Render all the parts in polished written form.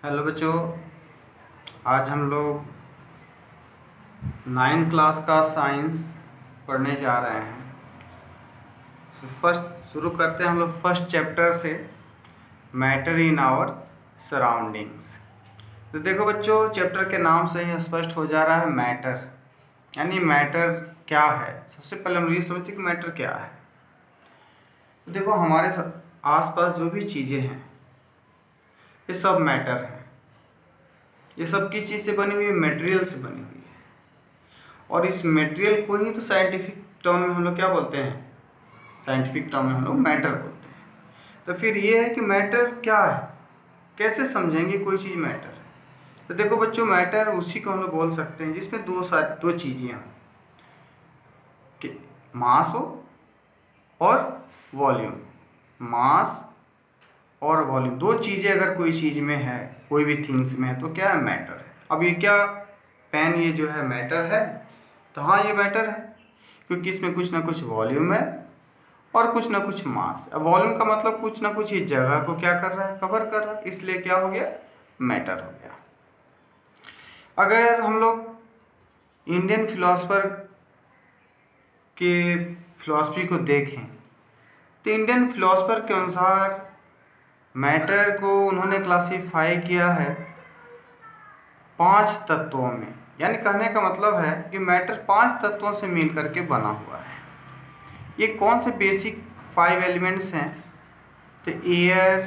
Hello बच्चों, आज हम लोग 9th क्लास का साइंस पढ़ने जा रहे हैं। फर्स्ट शुरू करते हैं हम लोग फर्स्ट चैप्टर से, मैटर इन आवर सराउंडिंग्स। तो देखो बच्चों, चैप्टर के नाम से ही स्पष्ट हो जा रहा है मैटर, यानी मैटर क्या है। सबसे पहले हम ये समझते हैं कि मैटर क्या है। तो देखो, हमारे आसपास जो भी चीज़ें हैं ये सब मैटर हैं। ये सब किस चीज़ से बनी हुई है? मटेरियल से बनी हुई है। और इस मटेरियल को ही तो साइंटिफिक टर्म में हम लोग क्या बोलते हैं? साइंटिफिक टर्म में हम लोग मैटर बोलते हैं। तो फिर ये है कि मैटर क्या है, कैसे समझेंगे कोई चीज़ मैटर है। तो देखो बच्चों, मैटर उसी को हम लोग बोल सकते हैं जिसमें दो चीज़ें हों, कि मास हो और वॉल्यूम। मास और वॉल्यूम, दो चीज़ें अगर कोई चीज़ में है, कोई भी थिंग्स में है, तो क्या है? मैटर है। अब ये क्या पेन, ये जो है मैटर है? तो हाँ, ये मैटर है, क्योंकि इसमें कुछ ना कुछ वॉल्यूम है और कुछ ना कुछ मास। अब वॉल्यूम का मतलब कुछ ना कुछ इस जगह को क्या कर रहा है? कवर कर रहा है, इसलिए क्या हो गया? मैटर हो गया। अगर हम लोग इंडियन फिलोसफर के फिलॉसफी को देखें तो इंडियन फिलोसफर के अनुसार मैटर को उन्होंने क्लासीफाई किया है 5 तत्वों में। यानी कहने का मतलब है कि मैटर 5 तत्वों से मिल करके बना हुआ है। ये कौन से बेसिक 5 एलिमेंट्स हैं? तो एयर,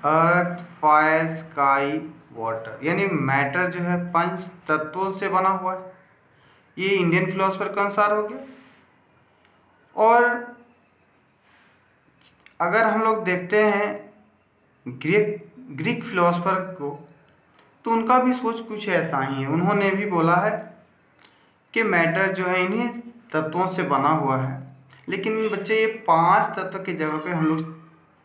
अर्थ, फायर, स्काई, वाटर। यानी मैटर जो है 5 तत्वों से बना हुआ है। ये इंडियन फिलोसफर के अनुसार हो गया। और अगर हम लोग देखते हैं ग्रीक फिलोसफर को, तो उनका भी सोच कुछ ऐसा ही है। उन्होंने भी बोला है कि मैटर जो है इन्हीं तत्वों से बना हुआ है। लेकिन बच्चे, ये 5 तत्व की जगह पे हम लोग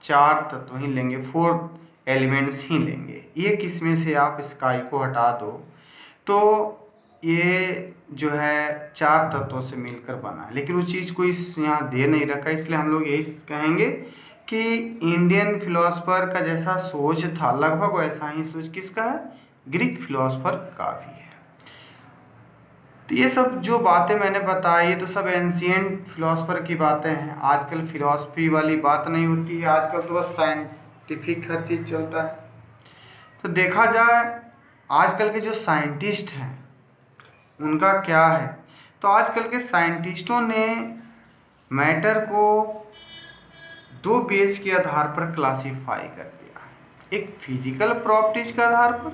4 तत्व ही लेंगे, 4 एलिमेंट्स ही लेंगे। एक इसमें से आप स्काई को हटा दो तो ये जो है 4 तत्वों से मिलकर बना है। लेकिन उस चीज़ को इस यहाँ दे नहीं रखा, इसलिए हम लोग यही कहेंगे कि इंडियन फिलोसफर का जैसा सोच था, लगभग वैसा ही सोच किसका है? ग्रीक फिलोसफर का भी है। तो ये सब जो बातें मैंने बताई, ये तो सब एंशिएंट फिलोसफर की बातें हैं। आजकल फिलोसफी वाली बात नहीं होती है, आजकल तो बस साइंटिफिक हर चीज़ चलता है। तो देखा जाए आजकल के जो साइंटिस्ट हैं उनका क्या है, तो आजकल के साइंटिस्टों ने मैटर को 2 बेस के आधार पर क्लासीफाई कर दिया। एक फिजिकल प्रॉपर्टीज के आधार पर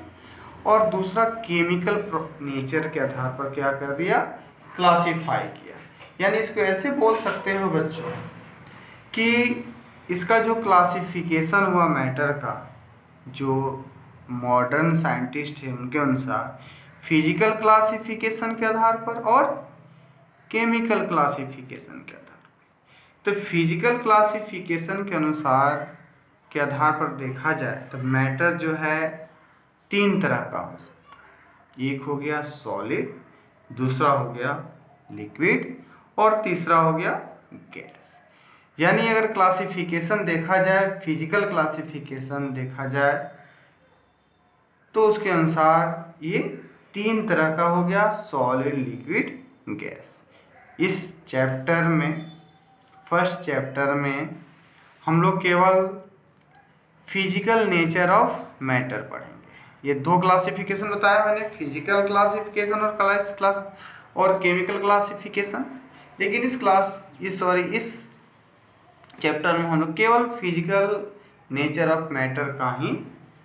और दूसरा केमिकल नेचर के आधार पर क्या कर दिया? क्लासीफाई किया। यानी इसको ऐसे बोल सकते हो बच्चों कि इसका जो क्लासिफिकेशन हुआ मैटर का, जो मॉडर्न साइंटिस्ट है उनके अनुसार फिजिकल क्लासिफिकेशन के आधार पर और केमिकल क्लासिफिकेशन के आधार पर। तो फिजिकल क्लासिफिकेशन के अनुसार के आधार पर देखा जाए तो मैटर जो है 3 तरह का हो सकता है। एक हो गया सॉलिड, दूसरा हो गया लिक्विड और तीसरा हो गया गैस। यानी अगर क्लासिफिकेशन देखा जाए, फिजिकल क्लासिफिकेशन देखा जाए, तो उसके अनुसार ये 3 तरह का हो गया, सॉलिड, लिक्विड, गैस। इस चैप्टर में, फर्स्ट चैप्टर में हम लोग केवल फिजिकल नेचर ऑफ मैटर पढ़ेंगे। ये 2 क्लासिफिकेशन बताया मैंने, फिजिकल क्लासिफिकेशन और केमिकल क्लासिफिकेशन। लेकिन इस चैप्टर में हम लोग केवल फिजिकल नेचर ऑफ मैटर का ही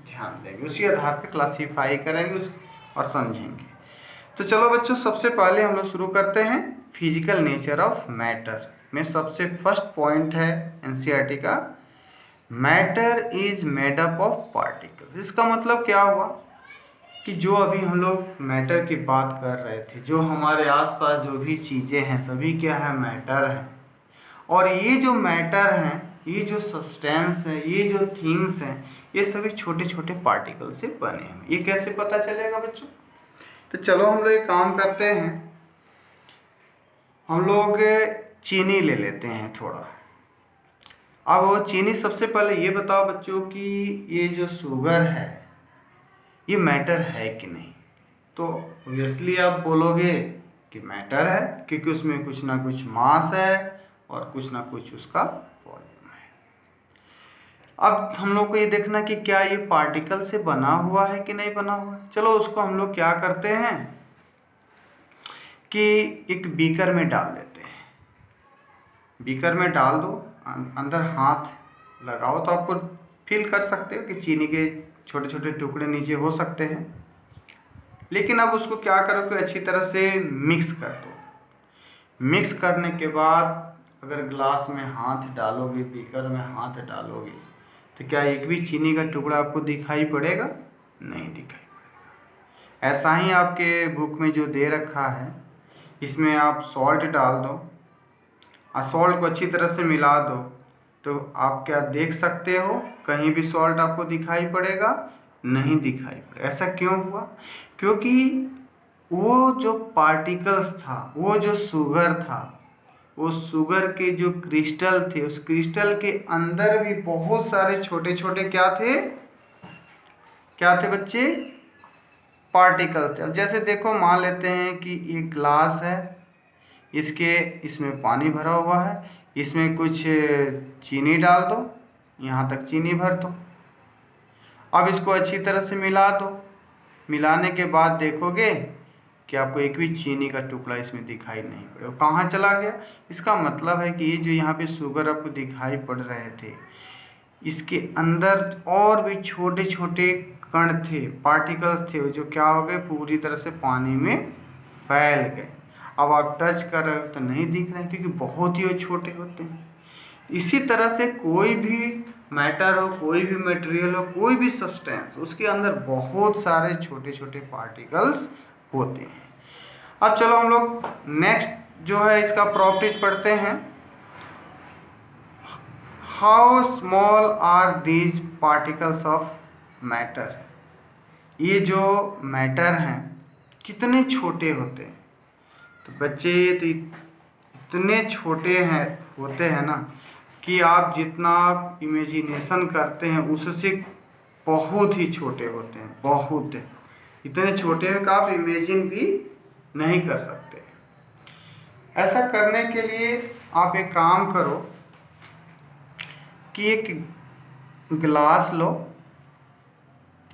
ध्यान देंगे, उसी आधार पर क्लासीफाई करेंगे और समझेंगे। तो चलो बच्चों, सबसे पहले हम लोग शुरू करते हैं फिजिकल नेचर ऑफ मैटर में। सबसे फर्स्ट पॉइंट है एनसीईआरटी का, matter is made up of particles. इसका मतलब क्या हुआ कि जो अभी हम लोग मैटर की बात कर रहे थे, जो हमारे आसपास जो भी चीज़ें हैं सभी क्या है? मैटर है। और ये जो मैटर हैं, ये जो सब्सटेंस है, ये जो थिंग्स हैं, ये सभी छोटे छोटे पार्टिकल से बने हैं। ये कैसे पता चलेगा बच्चों? तो चलो हम लोग एक काम करते हैं, हम लोग चीनी ले लेते हैं थोड़ा। अब वो चीनी, सबसे पहले ये बताओ बच्चों कि ये जो शुगर है ये मैटर है कि नहीं। तो ऑब्वियसली आप बोलोगे कि मैटर है, क्योंकि उसमें कुछ ना कुछ मास है और कुछ ना कुछ उसका वॉल्यूम है। अब हम लोग को ये देखना कि क्या ये पार्टिकल से बना हुआ है कि नहीं बना हुआ है। चलो उसको हम लोग क्या करते हैं कि एक बीकर में डाल देते हैं। बीकर में डाल दो, अंदर हाथ लगाओ तो आपको फील कर सकते हो कि चीनी के छोटे छोटे टुकड़े नीचे हो सकते हैं। लेकिन अब उसको क्या करो कि अच्छी तरह से मिक्स कर दो। मिक्स करने के बाद अगर ग्लास में हाथ डालोगे, बीकर में हाथ डालोगे, तो क्या एक भी चीनी का टुकड़ा आपको दिखाई पड़ेगा? नहीं दिखाई पड़ेगा। ऐसा ही आपके बुक में जो दे रखा है, इसमें आप सॉल्ट डाल दो और सॉल्ट को अच्छी तरह से मिला दो, तो आप क्या देख सकते हो? कहीं भी सॉल्ट आपको दिखाई पड़ेगा? नहीं दिखाई पड़ेगा। ऐसा क्यों हुआ? क्योंकि वो जो पार्टिकल्स था, वो जो शुगर था, वो शुगर के जो क्रिस्टल थे, उस क्रिस्टल के अंदर भी बहुत सारे छोटे छोटे क्या थे बच्चे? पार्टिकल्स थे। अब जैसे देखो, मान लेते हैं कि एक ग्लास है, इसमें पानी भरा हुआ है, इसमें कुछ चीनी डाल दो, यहाँ तक चीनी भर दो। अब इसको अच्छी तरह से मिला दो। मिलाने के बाद देखोगे कि आपको एक भी चीनी का टुकड़ा इसमें दिखाई नहीं पड़ेगा। कहाँ चला गया? इसका मतलब है कि ये जो यहाँ पे शुगर आपको दिखाई पड़ रहे थे, इसके अंदर और भी छोटे छोटे कण थे, पार्टिकल्स थे, जो क्या हो गए? पूरी तरह से पानी में फैल गए। अब आप टच कर रहे हो तो नहीं दिख रहे हैं, क्योंकि बहुत ही छोटे होते हैं। इसी तरह से कोई भी मैटर हो, कोई भी मटेरियल हो, कोई भी सब्सटेंस, उसके अंदर बहुत सारे छोटे छोटे पार्टिकल्स होते हैं। अब चलो हम लोग नेक्स्ट जो है इसका प्रॉपर्टीज पढ़ते हैं। How small are these particles of matter. ये जो मैटर हैं कितने छोटे होते हैं? तो बच्चे तो इतने छोटे होते हैं ना कि आप जितना इमेजिनेशन करते हैं उससे बहुत ही छोटे होते हैं, बहुत इतने छोटे हैं कि आप इमेजिन भी नहीं कर सकते। ऐसा करने के लिए आप एक काम करो कि एक गिलास लो,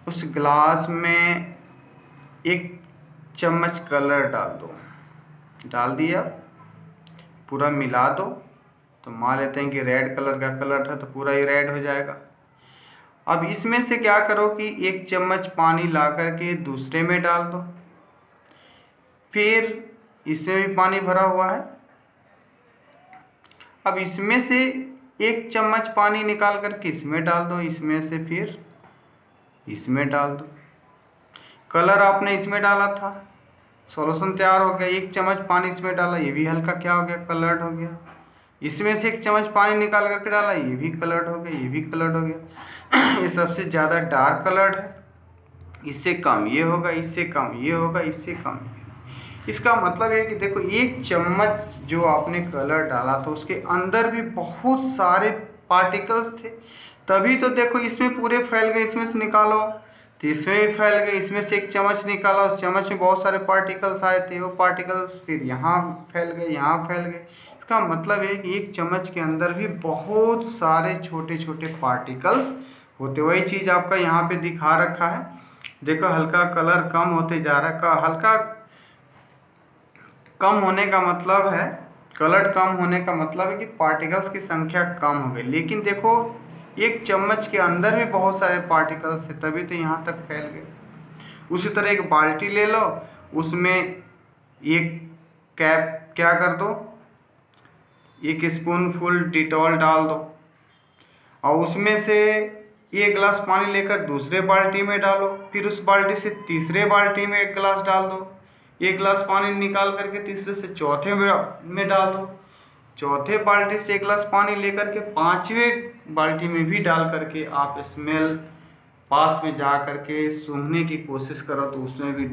उस गिलास में एक चम्मच कलर डाल दो। डाल दिया, पूरा मिला दो। तो मान लेते हैं कि रेड कलर का कलर था तो पूरा ही रेड हो जाएगा। अब इसमें से क्या करो कि एक चम्मच पानी ला करके दूसरे में डाल दो, फिर इसमें भी पानी भरा हुआ है। अब इसमें से एक चम्मच पानी निकाल करके इसमें डाल दो, इसमें से फिर इसमें डाल दो। कलर आपने इसमें डाला था, सॉल्यूशन तैयार हो गया। एक चम्मच पानी इसमें डाला, ये भी हल्का क्या हो गया? कलर्ड हो गया। इसमें से एक चम्मच पानी निकाल करके डाला, ये भी कलर्ड हो गया, ये भी कलर्ड हो गया। ये सबसे ज़्यादा डार्क कलर्ड है, इससे कम ये होगा, इससे कम ये होगा, इससे कम ये। इसका मतलब है कि देखो, एक चम्मच जो आपने कलर डाला था उसके अंदर भी बहुत सारे पार्टिकल्स थे, तभी तो देखो इसमें पूरे फैल गए। इसमें से निकालो तो इसमें भी फैल गए। इसमें से एक चम्मच निकाला, उस चम्मच में बहुत सारे पार्टिकल्स आए थे, वो पार्टिकल्स फिर यहाँ फैल गए, यहाँ फैल गए। इसका मतलब है कि एक चम्मच के अंदर भी बहुत सारे छोटे छोटे पार्टिकल्स होते। वही चीज़ आपका यहाँ पे दिखा रखा है। देखो, हल्का कलर कम होते जा रहा है। हल्का कम होने का मतलब है, कलर कम होने का मतलब है कि पार्टिकल्स की संख्या कम हो गई। लेकिन देखो, एक चम्मच के अंदर भी बहुत सारे पार्टिकल्स थे, तभी तो यहाँ तक फैल गए। उसी तरह एक बाल्टी ले लो, उसमें एक कैप क्या कर दो, एक स्पून फुल डिटॉल डाल दो, और उसमें से एक गिलास पानी लेकर दूसरे बाल्टी में डालो, फिर उस बाल्टी से तीसरे बाल्टी में एक गिलास डाल दो, एक गिलास पानी निकाल करके तीसरे से चौथे में डाल दो, चौथे बाल्टी से एक गिलास पानी लेकर के पांचवें बाल्टी में भी डाल करके आप स्मेल पास में जा करके सूंघने की कोशिश करो तो उसमें भी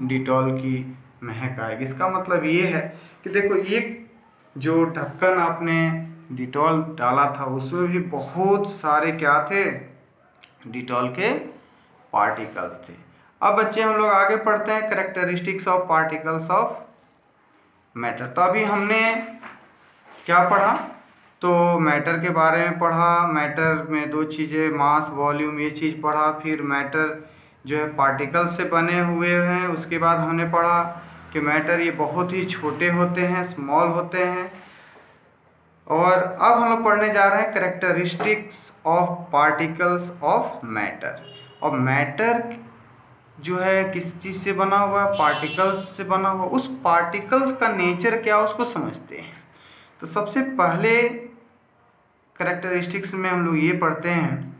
डिटॉल की महक आएगी। इसका मतलब ये है कि देखो, ये जो ढक्कन आपने डिटॉल डाला था उसमें भी बहुत सारे क्या थे? डिटॉल के पार्टिकल्स थे। अब बच्चे हम लोग आगे पढ़ते हैं characteristics of particles of matter. तो अभी हमने क्या पढ़ा, तो मैटर के बारे में पढ़ा। मैटर में दो चीज़ें, मास वॉल्यूम, ये चीज़ पढ़ा। फिर मैटर जो है पार्टिकल्स से बने हुए हैं। उसके बाद हमने पढ़ा कि मैटर ये बहुत ही छोटे होते हैं, स्मॉल होते हैं। और अब हम लोग पढ़ने जा रहे हैं characteristics of particles of matter. और मैटर जो है किस चीज़ से बना हुआ है, पार्टिकल्स से बना हुआ। उस पार्टिकल्स का नेचर क्या उसको समझते हैं। तो सबसे पहले कैरेक्टरिस्टिक्स में हम लोग ये पढ़ते हैं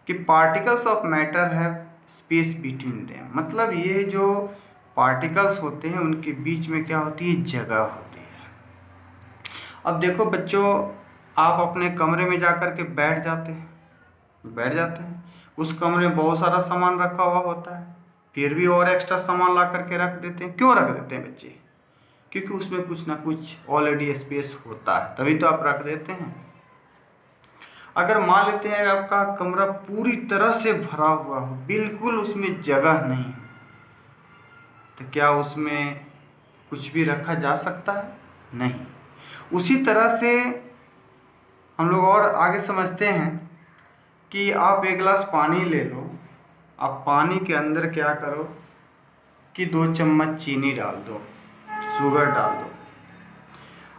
कि पार्टिकल्स ऑफ मैटर है स्पेस बिटवीन देम। मतलब ये जो पार्टिकल्स होते हैं उनके बीच में क्या होती है, जगह होती है। अब देखो बच्चों, आप अपने कमरे में जा कर के बैठ जाते हैं। उस कमरे में बहुत सारा सामान रखा हुआ होता है, फिर भी और एक्स्ट्रा सामान ला करके रख देते हैं। क्यों रख देते हैं बच्चे? क्योंकि उसमें कुछ ना कुछ ऑलरेडी स्पेस होता है, तभी तो आप रख देते हैं। अगर मान लेते हैं आपका कमरा पूरी तरह से भरा हुआ हो, बिल्कुल उसमें जगह नहीं है, तो क्या उसमें कुछ भी रखा जा सकता है? नहीं। उसी तरह से हम लोग और आगे समझते हैं कि आप एक गिलास पानी ले लो। आप पानी के अंदर क्या करो कि 2 चम्मच चीनी डाल दो, शुगर डाल दो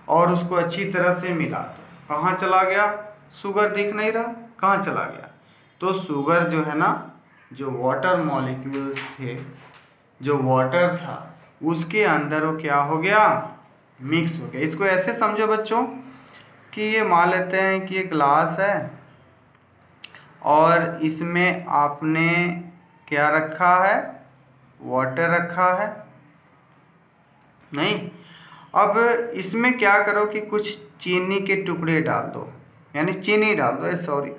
और उसको अच्छी तरह से मिला दो। कहाँ चला गया? शुगर दिख नहीं रहा, कहाँ चला गया? तो शुगर जो है ना, जो वाटर मॉलिक्यूल्स थे, जो वाटर था, उसके अंदर वो क्या हो गया, मिक्स हो गया। इसको ऐसे समझो बच्चों कि ये मान लेते हैं कि ये ग्लास है और इसमें आपने क्या रखा है, वाटर रखा है। नहीं, अब इसमें क्या करो कि कुछ चीनी के टुकड़े डाल दो, यानी चीनी डाल दो, सॉरी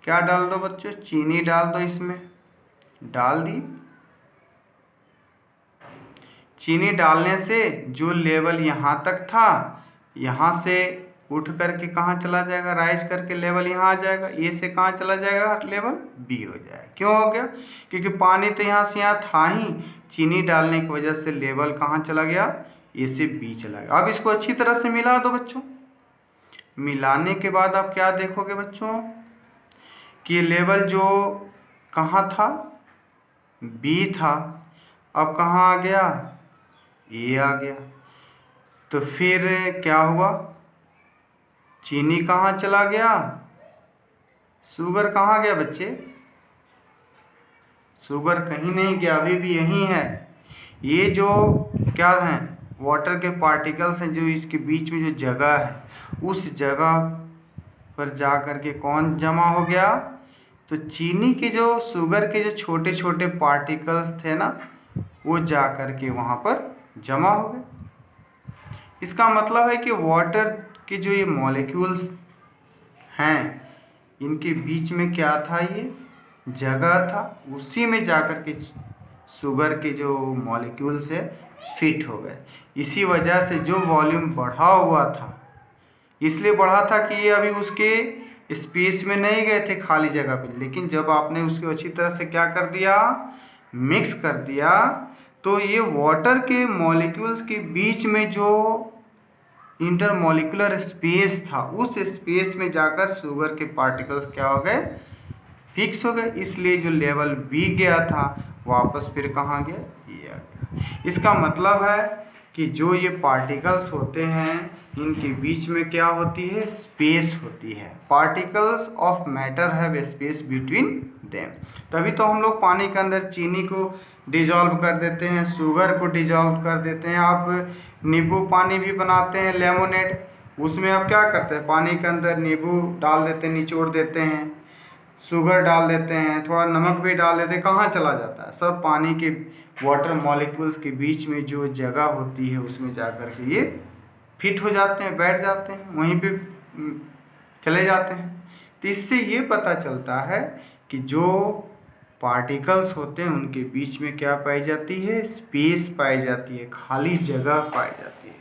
क्या डाल दो बच्चों, चीनी डाल दो। इसमें डाल दी। चीनी डालने से जो लेवल यहाँ तक था, यहाँ से उठ करके कहाँ चला जाएगा, राइज करके लेवल यहाँ आ जाएगा। ए से कहाँ चला जाएगा, लेवल बी हो जाएगा। क्यों हो गया? क्योंकि पानी तो यहाँ से यहाँ था ही, चीनी डालने की वजह से लेवल कहाँ चला गया, ए से बी चला गया। अब इसको अच्छी तरह से मिला दो बच्चों। मिलाने के बाद आप क्या देखोगे बच्चों कि लेवल जो कहाँ था, बी था, अब कहाँ आ गया, ए आ गया। तो फिर क्या हुआ, चीनी कहाँ चला गया, शुगर कहाँ गया बच्चे? शुगर कहीं नहीं गया, अभी भी यहीं है। ये जो क्या है, वाटर के पार्टिकल्स हैं, जो इसके बीच में जो जगह है, उस जगह पर जा कर के कौन जमा हो गया, तो चीनी के जो, शुगर के जो छोटे छोटे पार्टिकल्स थे ना, वो जा कर के वहाँ पर जमा हो गए। इसका मतलब है कि वाटर के जो ये मॉलिक्यूल्स हैं, इनके बीच में क्या था, ये जगह था, उसी में जा कर के शुगर के जो मॉलिक्यूल्स है फिट हो गए। इसी वजह से जो वॉल्यूम बढ़ा हुआ था, इसलिए बढ़ा था कि ये अभी उसके स्पेस में नहीं गए थे खाली जगह पे, लेकिन जब आपने उसको अच्छी तरह से क्या कर दिया, मिक्स कर दिया, तो ये वाटर के मॉलिक्यूल्स के बीच में जो इंटरमॉलिक्यूलर स्पेस था, उस स्पेस में जाकर शुगर के पार्टिकल्स क्या हो गए, फिक्स हो गए। इसलिए जो लेवल बी गया था वापस फिर कहाँ गया, ये आ गया। इसका मतलब है कि जो ये पार्टिकल्स होते हैं, इनके बीच में क्या होती है, स्पेस होती है। Particles of matter have space between them. तभी तो हम लोग पानी के अंदर चीनी को डिजॉल्व कर देते हैं, शुगर को डिजॉल्व कर देते हैं। आप नींबू पानी भी बनाते हैं, लेमोनेड, उसमें आप क्या करते हैं, पानी के अंदर नींबू डाल देते हैं, निचोड़ देते हैं, शुगर डाल देते हैं, थोड़ा नमक भी डाल देते हैं, कहाँ चला जाता है, सब पानी के वाटर मॉलिक्यूल्स के बीच में जो जगह होती है उसमें जा कर के ये फिट हो जाते हैं, बैठ जाते हैं, वहीं पे चले जाते हैं। तो इससे ये पता चलता है कि जो पार्टिकल्स होते हैं उनके बीच में क्या पाई जाती है, स्पेस पाई जाती है, खाली जगह पाई जाती है।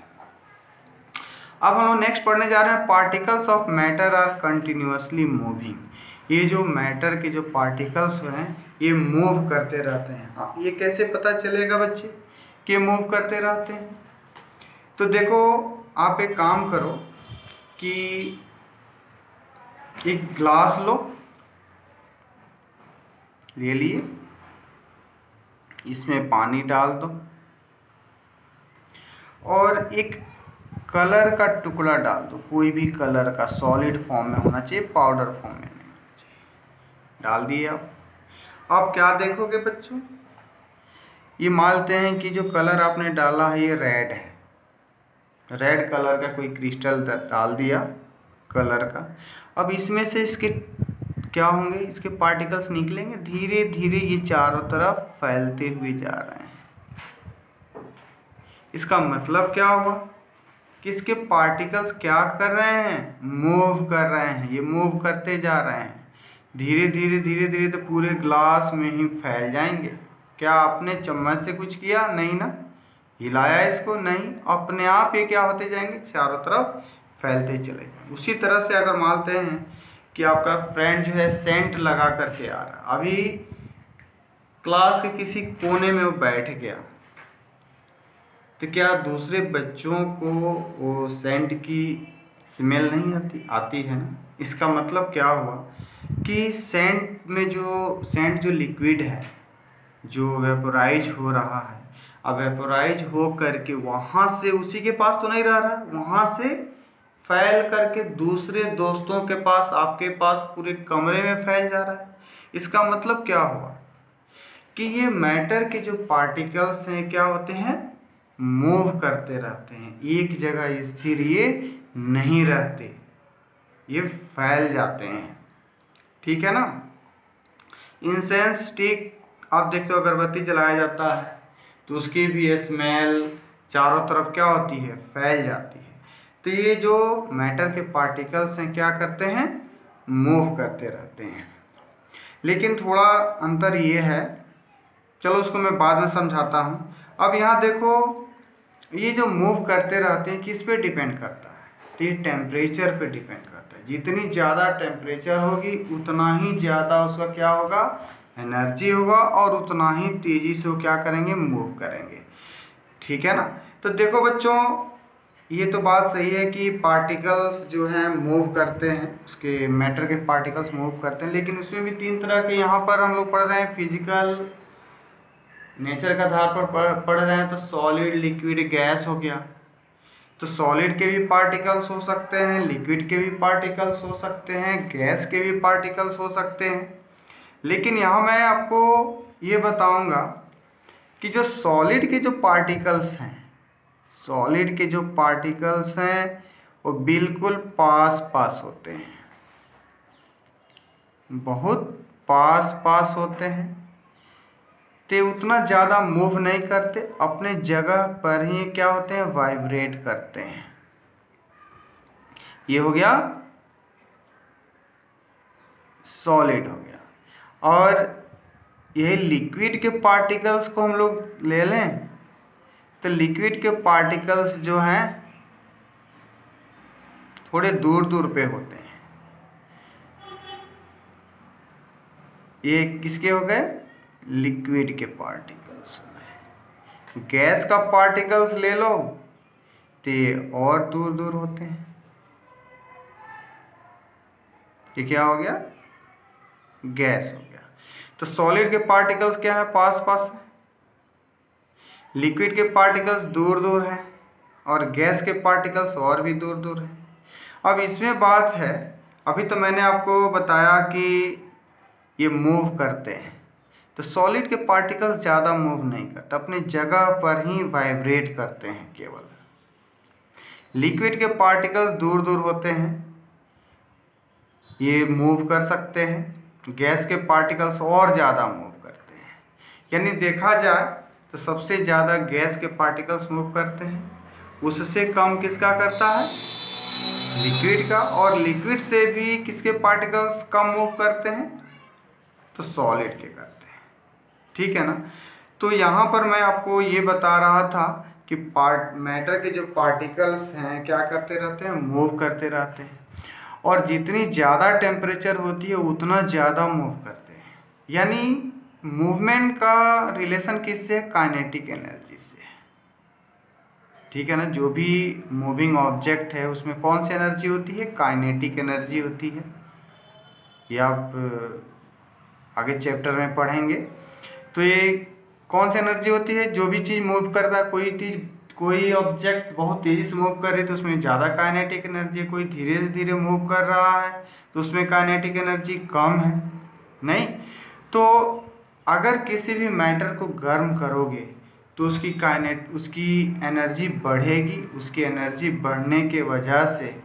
अब हम लोग नेक्स्ट पढ़ने जा रहे हैं particles of matter are continuously moving. ये जो मैटर के जो पार्टिकल्स हैं ये मूव करते रहते हैं। ये कैसे पता चलेगा बच्चे कि मूव करते रहते हैं? तो देखो, आप एक काम करो कि एक ग्लास लो, ले लिए, इसमें पानी डाल दो और एक कलर का टुकड़ा डाल दो, कोई भी कलर का, सॉलिड फॉर्म में होना चाहिए, पाउडर फॉर्म में नहीं होना चाहिए। डाल दिए आप क्या देखोगे बच्चों? ये मानते हैं कि जो कलर आपने डाला है ये रेड है, रेड कलर का कोई क्रिस्टल डाल दिया कलर का। अब इसमें से इसके क्या होंगे, इसके पार्टिकल्स निकलेंगे, धीरे धीरे ये चारों तरफ फैलते हुए जा रहे हैं। इसका मतलब क्या हुआ कि इसके पार्टिकल्स क्या कर रहे हैं, मूव कर रहे हैं। ये मूव करते जा रहे हैं, धीरे धीरे धीरे धीरे तो पूरे ग्लास में ही फैल जाएंगे। क्या आपने चम्मच से कुछ किया? नहीं ना, हिलाया इसको? नहीं, अपने आप ये क्या होते जाएंगे, चारों तरफ फैलते चले जाएंगे। उसी तरह से अगर मानते हैं कि आपका फ्रेंड जो है सेंट लगा करके आ रहा, अभी क्लास के किसी कोने में वो बैठ गया, तो क्या दूसरे बच्चों को वो सेंट की स्मेल नहीं आती? आती है ना। इसका मतलब क्या हुआ कि सेंट जो लिक्विड है, जो वेपोराइज हो रहा है, अब वेपोराइज हो करके वहाँ से उसी के पास तो नहीं रह रहा, वहाँ से फैल करके दूसरे दोस्तों के पास, आपके पास, पूरे कमरे में फैल जा रहा है। इसका मतलब क्या हुआ कि ये मैटर के जो पार्टिकल्स हैं क्या होते हैं, मूव करते रहते हैं, एक जगह स्थिर ये नहीं रहते, ये फैल जाते हैं। ठीक है ना। इंसेंस स्टिक, आप देखते हो अगरबत्ती जलाया जाता है तो उसकी भी स्मेल चारों तरफ क्या होती है, फैल जाती है। तो ये जो मैटर के पार्टिकल्स हैं क्या करते हैं, मूव करते रहते हैं। लेकिन थोड़ा अंतर ये है, चलो उसको मैं बाद में समझाता हूँ। अब यहाँ देखो, ये जो मूव करते रहते हैं किस पे डिपेंड करता है, तो ये टेम्परेचर पे डिपेंड करता है। जितनी ज़्यादा टेम्परेचर होगी उतना ही ज़्यादा उसका क्या होगा, एनर्जी होगा, और उतना ही तेज़ी से वो क्या करेंगे, मूव करेंगे। ठीक है ना। तो देखो बच्चों, ये तो बात सही है कि पार्टिकल्स जो हैं मूव करते हैं, उसके मैटर के पार्टिकल्स मूव करते हैं, लेकिन उसमें भी तीन तरह के यहाँ पर हम लोग पढ़ रहे हैं, फिजिकल नेचर का आधार पर पढ़ रहे हैं। तो सॉलिड, लिक्विड, गैस हो गया। तो सॉलिड के भी पार्टिकल्स हो सकते हैं, लिक्विड के भी पार्टिकल्स हो सकते हैं, गैस के भी पार्टिकल्स हो सकते हैं। लेकिन यहाँ मैं आपको ये बताऊंगा कि जो सॉलिड के जो पार्टिकल्स हैं, सॉलिड के जो पार्टिकल्स हैं वो बिल्कुल पास पास होते हैं, बहुत पास पास होते हैं। ते उतना ज़्यादा मूव नहीं करते, अपने जगह पर ही क्या होते हैं, वाइब्रेट करते हैं। ये हो गया सॉलिड हो गया। और यही लिक्विड के पार्टिकल्स को हम लोग ले लें, तो लिक्विड के पार्टिकल्स जो हैं थोड़े दूर दूर पे होते हैं। ये किसके हो गए, लिक्विड के पार्टिकल्स हो गए। गैस का पार्टिकल्स ले लो तो ये और दूर दूर होते हैं। ये क्या हो गया, गैस हो गया। तो सॉलिड के पार्टिकल्स क्या है, पास पास, लिक्विड के पार्टिकल्स दूर दूर हैं, और गैस के पार्टिकल्स और भी दूर दूर हैं। अब इसमें बात है, अभी तो मैंने आपको बताया कि ये मूव करते हैं, तो सॉलिड के पार्टिकल्स ज़्यादा मूव नहीं करते, अपने जगह पर ही वाइब्रेट करते हैं केवल। लिक्विड के पार्टिकल्स दूर दूर होते हैं, ये मूव कर सकते हैं। गैस के पार्टिकल्स और ज़्यादा मूव करते हैं। यानी देखा जाए तो सबसे ज़्यादा गैस के पार्टिकल्स मूव करते हैं, उससे कम किसका करता है, लिक्विड का, और लिक्विड से भी किसके पार्टिकल्स कम मूव करते हैं, तो सॉलिड के करते हैं। ठीक है ना। तो यहाँ पर मैं आपको ये बता रहा था कि मैटर के जो पार्टिकल्स हैं क्या करते रहते हैं, मूव करते रहते हैं, और जितनी ज़्यादा टेम्परेचर होती है उतना ज़्यादा मूव करते हैं। यानी मूवमेंट का रिलेशन किससे है? काइनेटिक एनर्जी से। ठीक है ना, जो भी मूविंग ऑब्जेक्ट है उसमें कौन सी एनर्जी होती है? काइनेटिक एनर्जी होती है। ये आप आगे चैप्टर में पढ़ेंगे। तो ये कौन सी एनर्जी होती है? जो भी चीज़ मूव करता है, कोई ऑब्जेक्ट बहुत तेज़ी से मूव कर रही है तो उसमें ज़्यादा काइनेटिक एनर्जी, कोई धीरे धीरे मूव कर रहा है तो उसमें काइनेटिक एनर्जी कम है। नहीं तो अगर किसी भी मैटर को गर्म करोगे तो उसकी एनर्जी बढ़ेगी। उसकी एनर्जी बढ़ने के वजह से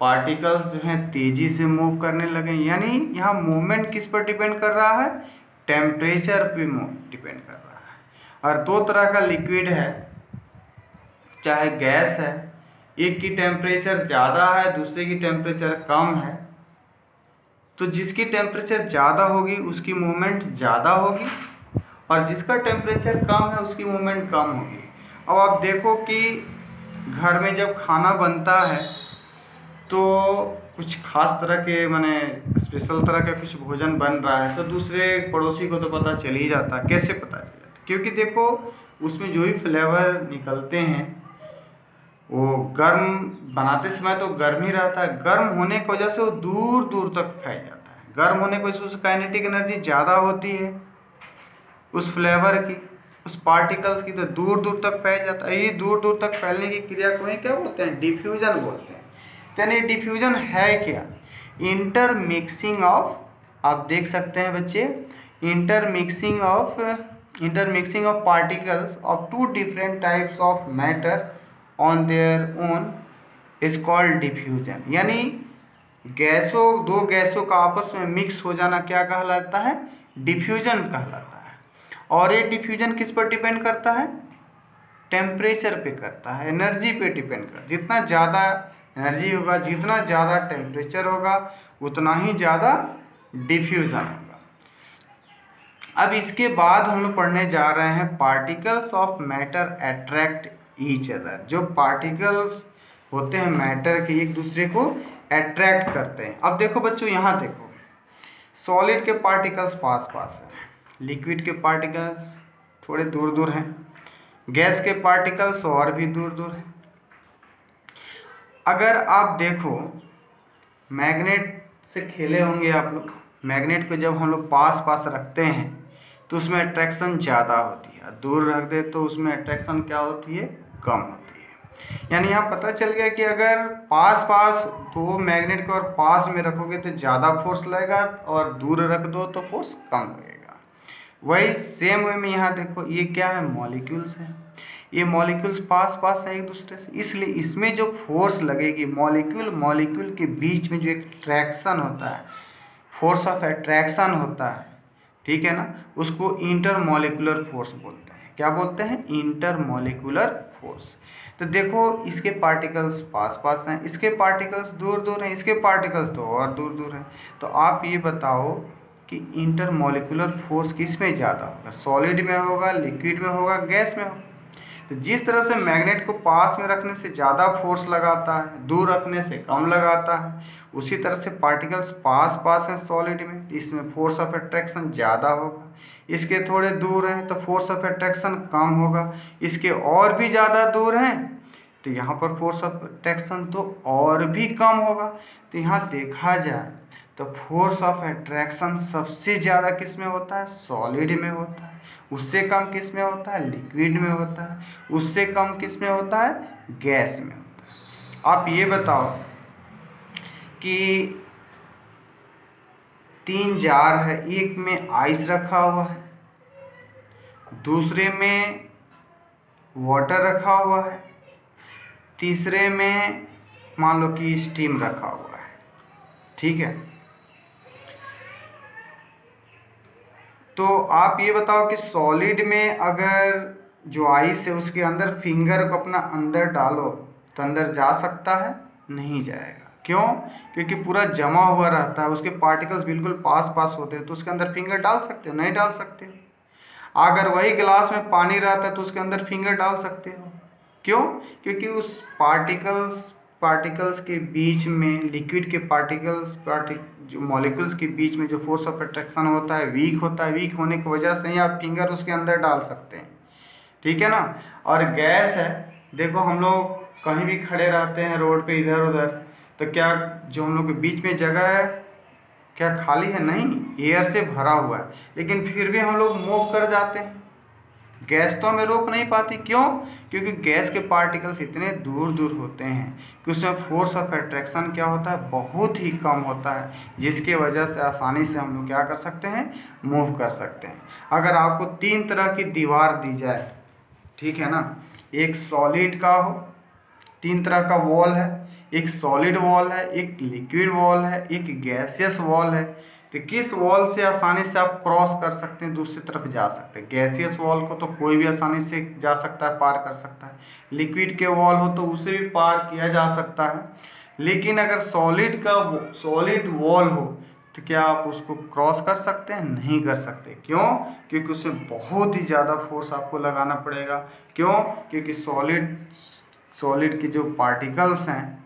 पार्टिकल्स जो हैं तेज़ी से मूव करने लगे। यानी यहाँ मूवमेंट किस पर डिपेंड कर रहा है? टेम्परेचर पे डिपेंड कर रहा है। और दो तरह का लिक्विड है, चाहे गैस है, एक की टेम्परेचर ज़्यादा है, दूसरे की टेम्परेचर कम है, तो जिसकी टेम्परेचर ज़्यादा होगी उसकी मूवमेंट ज़्यादा होगी और जिसका टेम्परेचर कम है उसकी मूवमेंट कम होगी। अब आप देखो कि घर में जब खाना बनता है तो कुछ खास तरह के माने स्पेशल तरह का कुछ भोजन बन रहा है तो दूसरे पड़ोसी को तो पता चल ही जाता है। कैसे पता चल जाता? क्योंकि देखो उसमें जो भी फ्लेवर निकलते हैं वो गर्म बनाते समय तो गर्म ही रहता है, गर्म होने की वजह से वो दूर दूर तक फैल जाता है। गर्म होने की वजह से उसकी काइनेटिक एनर्जी ज़्यादा होती है उस फ्लेवर की, उस पार्टिकल्स की, तो दूर दूर तक फैल जाता है। ये दूर दूर तक फैलने की क्रिया को ही क्या बोलते हैं? डिफ्यूजन बोलते हैं। यानी डिफ्यूजन है क्या? इंटरमिक्सिंग ऑफ, आप देख सकते हैं बच्चे, intermixing of particles of two different types of matter on their own is called diffusion. यानी दो गैसों का आपस में मिक्स हो जाना क्या कहलाता है? डिफ्यूजन कहलाता है। और ये डिफ्यूजन किस पर डिपेंड करता है? टेम्परेचर पे करता है, एनर्जी पे डिपेंड करता है। जितना ज़्यादा एनर्जी होगा, जितना ज़्यादा टेम्परेचर होगा, उतना ही ज़्यादा डिफ्यूजन होगा। अब इसके बाद हम लोग पढ़ने जा रहे हैं particles of matter attract each other. जो पार्टिकल्स होते हैं मैटर के एक दूसरे को अट्रैक्ट करते हैं। अब देखो बच्चों, यहाँ देखो, सॉलिड के पार्टिकल्स पास पास हैं, लिक्विड के पार्टिकल्स थोड़े दूर दूर हैं, गैस के पार्टिकल्स और भी दूर दूर हैं। अगर आप देखो मैग्नेट से खेले होंगे आप लोग, मैग्नेट को जब हम लोग पास पास रखते हैं तो उसमें अट्रैक्शन ज़्यादा होती है, दूर रख दे तो उसमें अट्रैक्शन क्या होती है? कम होती है। यानी यहाँ पता चल गया कि अगर पास पास दो मैग्नेट को और पास में रखोगे तो ज़्यादा फोर्स लगेगा और दूर रख दो तो फोर्स कम लगेगा। वही सेम वे में यहाँ देखो, ये क्या है? मॉलिक्यूल्स हैं। ये मॉलिक्यूल्स पास पास हैं एक दूसरे से, इसलिए इसमें जो फोर्स लगेगी मॉलिक्यूल के बीच में जो एक अट्रैक्शन होता है, फोर्स ऑफ अट्रैक्शन होता है, ठीक है ना, उसको इंटरमॉलिक्यूलर फोर्स बोलते हैं। क्या बोलते हैं? Intermolecular force. तो देखो इसके पार्टिकल्स पास पास हैं, इसके पार्टिकल्स दूर दूर हैं, इसके पार्टिकल्स तो और दूर दूर हैं। तो आप ये बताओ कि इंटरमॉलिक्यूलर फोर्स किस में ज़्यादा होगा? सॉलिड में होगा, लिक्विड में होगा, गैस में होगा? तो जिस तरह से मैग्नेट को पास में रखने से ज़्यादा फोर्स लगाता है, दूर रखने से कम लगाता है, उसी तरह से पार्टिकल्स पास पास हैं सॉलिड में, इसमें फोर्स ऑफ अट्रैक्शन ज़्यादा होगा। इसके थोड़े दूर हैं तो फोर्स ऑफ अट्रैक्शन कम होगा। इसके और भी ज़्यादा दूर हैं तो यहाँ पर फोर्स ऑफ अट्रैक्शन तो और भी कम होगा। तो यहाँ देखा जाए तो फोर्स ऑफ अट्रैक्शन सबसे ज़्यादा किस में होता है? सॉलिड में होता है। उससे कम किस में होता है? लिक्विड में होता है। उससे कम किस में होता है? गैस में होता है। आप ये बताओ कि 3 जार है, एक में आइस रखा हुआ है, दूसरे में वाटर रखा हुआ है, तीसरे में मान लो कि स्टीम रखा हुआ है, ठीक है। तो आप ये बताओ कि सॉलिड में अगर जो आइस है उसके अंदर फिंगर को अपना अंदर डालो तो अंदर जा सकता है? नहीं जाएगा। क्यों? क्योंकि पूरा जमा हुआ रहता है, उसके पार्टिकल्स बिल्कुल पास पास होते हैं। तो उसके अंदर फिंगर डाल सकते हो? नहीं डाल सकते हो। अगर वही गिलास में पानी रहता है तो उसके अंदर फिंगर डाल सकते हो। क्यों? क्योंकि उस पार्टिकल्स पार्टिकल्स के बीच में, लिक्विड के जो मॉलिक्यूल्स के बीच में जो फोर्स ऑफ अट्रैक्शन होता है वीक होता है। वीक होने की वजह से ही आप फिंगर उसके अंदर डाल सकते हैं, ठीक है ना। और गैस है, देखो हम लोग कहीं भी खड़े रहते हैं रोड पे इधर उधर, तो क्या जो हम लोग के बीच में जगह है क्या खाली है? नहीं, एयर से भरा हुआ है, लेकिन फिर भी हम लोग मूव कर जाते हैं। गैस तो हमें रोक नहीं पाती, क्यों? क्योंकि गैस के पार्टिकल्स इतने दूर दूर होते हैं कि उसमें फोर्स ऑफ अट्रैक्शन क्या होता है, बहुत ही कम होता है, जिसके वजह से आसानी से हम लोग क्या कर सकते हैं, मूव कर सकते हैं। अगर आपको 3 तरह की दीवार दी जाए, ठीक है ना, एक सॉलिड का हो, 3 तरह का वॉल है, एक सॉलिड वॉल है, एक लिक्विड वॉल है, एक गैसियस वॉल है, तो किस वॉल से आसानी से आप क्रॉस कर सकते हैं, दूसरी तरफ जा सकते हैं? गैसियस वॉल को तो कोई भी आसानी से जा सकता है, पार कर सकता है। लिक्विड के वॉल हो तो उसे भी पार किया जा सकता है। लेकिन अगर सॉलिड वॉल हो तो क्या आप उसको क्रॉस कर सकते हैं? नहीं कर सकते। क्यों? क्योंकि उसमें बहुत ही ज़्यादा फोर्स आपको लगाना पड़ेगा। क्यों? क्योंकि सॉलिड के जो पार्टिकल्स हैं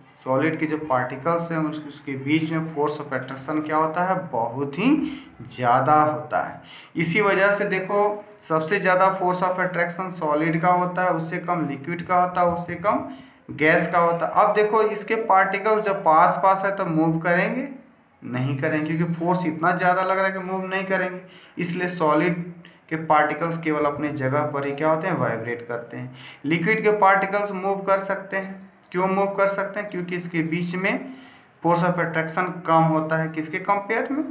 उसके बीच में फोर्स ऑफ अट्रैक्शन क्या होता है, बहुत ही ज़्यादा होता है। इसी वजह से देखो, सबसे ज़्यादा फोर्स ऑफ अट्रैक्शन सॉलिड का होता है, उससे कम लिक्विड का होता है, उससे कम गैस का होता है। अब देखो, इसके पार्टिकल्स जब पास पास है तो मूव करेंगे? नहीं करेंगे, क्योंकि फोर्स इतना ज़्यादा लग रहा है कि मूव नहीं करेंगे। इसलिए सॉलिड के पार्टिकल्स केवल अपनी जगह पर ही क्या होते हैं, वाइब्रेट करते हैं। लिक्विड के पार्टिकल्स मूव कर सकते हैं। क्यों मूव कर सकते हैं? क्योंकि इसके बीच में फोर्स ऑफ अट्रैक्शन कम होता है, किसके कंपेयर में?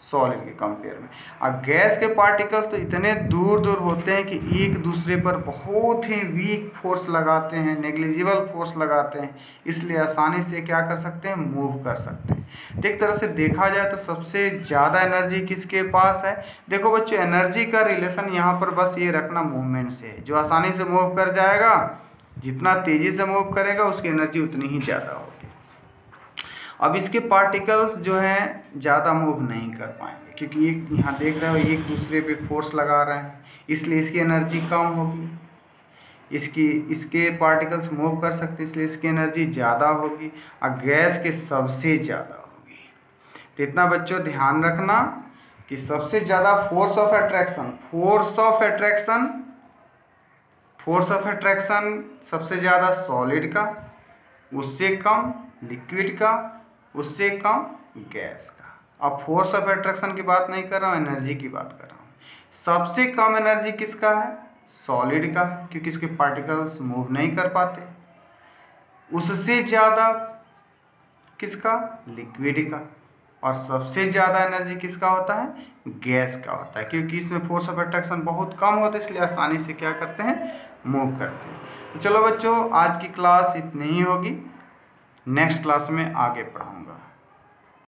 सॉलिड के कंपेयर में। अब गैस के पार्टिकल्स तो इतने दूर दूर होते हैं कि एक दूसरे पर बहुत ही वीक फोर्स लगाते हैं, नेग्लिजिबल फोर्स लगाते हैं, इसलिए आसानी से क्या कर सकते हैं, मूव कर सकते हैं। तो एक तरह से देखा जाए तो सबसे ज़्यादा एनर्जी किसके पास है? देखो बच्चों, एनर्जी का रिलेशन यहाँ पर बस ये रखना मूवमेंट से है। जो आसानी से मूव कर जाएगा, जितना तेज़ी से मूव करेगा, उसकी एनर्जी उतनी ही ज़्यादा होगी। अब इसके पार्टिकल्स जो हैं ज़्यादा मूव नहीं कर पाएंगे, क्योंकि एक यहाँ देख रहे हो एक दूसरे पे फोर्स लगा रहे हैं, इसलिए इसकी एनर्जी कम होगी। इसके पार्टिकल्स मूव कर सकते हैं, इसलिए इसकी एनर्जी ज़्यादा होगी, और गैस के सबसे ज़्यादा होगी। तो इतना बच्चों ध्यान रखना कि सबसे ज़्यादा फोर्स ऑफ अट्रैक्शन सबसे ज़्यादा सॉलिड का, उससे कम लिक्विड का, उससे कम गैस का। अब फोर्स ऑफ अट्रैक्शन की बात नहीं कर रहा हूँ, एनर्जी की बात कर रहा हूँ। सबसे कम एनर्जी किसका है? सॉलिड का, क्योंकि इसके पार्टिकल्स मूव नहीं कर पाते। उससे ज़्यादा किसका? लिक्विड का। और सबसे ज़्यादा एनर्जी किसका होता है? गैस का होता है, क्योंकि इसमें फोर्स ऑफ अट्रैक्शन बहुत कम होता है, इसलिए आसानी से क्या करते हैं, मूव करते हैं। तो चलो बच्चों, आज की क्लास इतनी ही होगी, नेक्स्ट क्लास में आगे पढ़ाऊँगा।